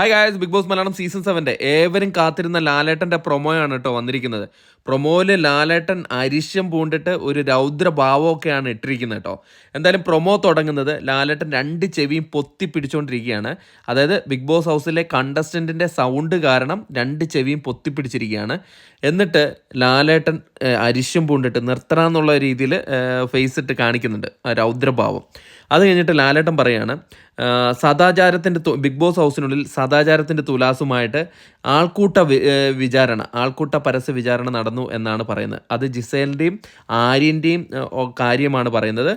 Hi guys, Bigg Boss Malayalam season 7 ഏവരും കാത്തിരുന്ന ലാലേട്ടൻ്റെ പ്രൊമോയാണ് കേട്ടോ വന്നിരിക്കുന്നത്. പ്രൊമോയിൽ ലാലേട്ടൻ അരിശം പൂണ്ടിട്ട് ഒരു രൗദ്രഭാവമൊക്കെയാണ് ഇട്ടിരിക്കുന്നത് കേട്ടോ. എന്തായാലും പ്രൊമോ തുടങ്ങുന്നത് ലാലേട്ടൻ രണ്ട് ചെവിയും പൊത്തി പിടിച്ചുകൊണ്ടിരിക്കുകയാണ്. അതായത് ബിഗ് ബോസ് ഹൗസിലെ കണ്ടസ്റ്റൻറ്റിൻ്റെ സൗണ്ട് കാരണം രണ്ട് ചെവിയും പൊത്തിപ്പിടിച്ചിരിക്കുകയാണ്. എന്നിട്ട് ലാലേട്ടൻ അരിശം പൂണ്ടിട്ട് നിർത്തണമെന്നുള്ള രീതിയിൽ ഫേസ് ഇട്ട് കാണിക്കുന്നുണ്ട് രൗദ്രഭാവം. അത് കഴിഞ്ഞിട്ട് ലാലേട്ടൻ പറയാണ്, സദാചാരത്തിൻ്റെ ബിഗ് ബോസ് ഹൗസിനുള്ളിൽ സദാചാരത്തിൻ്റെ തുലാസുമായിട്ട് ആൾക്കൂട്ട പരസ്യ വിചാരണ നടന്നു എന്നാണ് പറയുന്നത്. അത് ജിസേലിൻ്റെയും ആര്യൻ്റെയും കാര്യമാണ് പറയുന്നത്.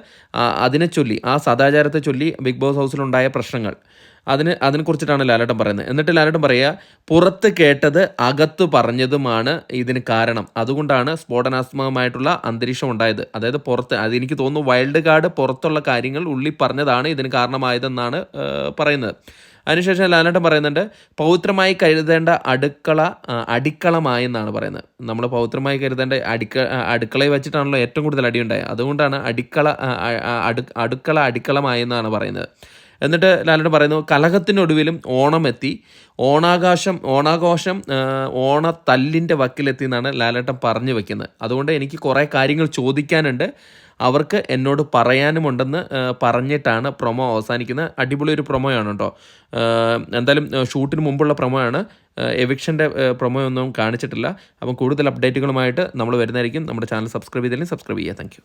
അതിനെ ചൊല്ലി, ആ സദാചാരത്തെ ചൊല്ലി ബിഗ് ബോസ് ഹൗസിലുണ്ടായ പ്രശ്നങ്ങൾ അതിനെക്കുറിച്ചിട്ടാണ് ലാലേട്ടൻ പറയുന്നത്. എന്നിട്ട് ലാലേട്ടൻ പറയുക, പുറത്ത് കേട്ടത് അകത്ത് പറഞ്ഞതുമാണ് ഇതിന് കാരണം, അതുകൊണ്ടാണ് സ്ഫോടനാത്മകമായിട്ടുള്ള അന്തരീക്ഷം ഉണ്ടായത്. അതായത് അതെനിക്ക് തോന്നുന്നു വൈൽഡ് കാർഡ് പുറത്തുള്ള കാര്യങ്ങൾ ഉള്ളിൽ പറഞ്ഞതാണ് ഇതിന് കാരണമായതെന്നാണ് പറയുന്നത്. അതിനുശേഷം ലാലേട്ടൻ പറയുന്നുണ്ട്, പൗത്രമായി കരുതേണ്ട അടിക്കളമായി എന്നാണ് പറയുന്നത്. നമ്മൾ പൗത്രമായി കരുതേണ്ട അടുക്കളയിൽ വെച്ചിട്ടാണല്ലോ ഏറ്റവും കൂടുതൽ അടിയുണ്ടായത്, അതുകൊണ്ടാണ് അടിക്കളമായി എന്നാണ് പറയുന്നത്. എന്നിട്ട് ലാലേട്ടൻ പറയുന്നു, കലഹത്തിനൊടുവിലും ഓണം എത്തി, ഓണാഘോഷം ഓണത്തല്ലിൻ്റെ വക്കിലെത്തി എന്നാണ് ലാലേട്ടൻ പറഞ്ഞു വെക്കുന്നത്. അതുകൊണ്ട് എനിക്ക് കുറേ കാര്യങ്ങൾ ചോദിക്കാനുണ്ട്, അവർക്ക് എന്നോട് പറയാനുമുണ്ടെന്ന് പറഞ്ഞിട്ടാണ് പ്രൊമോ അവസാനിക്കുന്നത്. അടിപൊളി ഒരു പ്രൊമോയാണ് കേട്ടോ. എന്തായാലും ഷൂട്ടിന് മുമ്പുള്ള പ്രൊമോയാണ്, എവിക്ഷൻ്റെ പ്രൊമോ ഒന്നും കാണിച്ചിട്ടില്ല. അപ്പം കൂടുതൽ അപ്ഡേറ്റുകളുമായിട്ട് നമ്മൾ വരുന്നതായിരിക്കും. നമ്മുടെ ചാനൽ സബ്സ്ക്രൈബ് ചെയ്തില്ലെങ്കിൽ സബ്സ്ക്രൈബ് ചെയ്യുക. താങ്ക്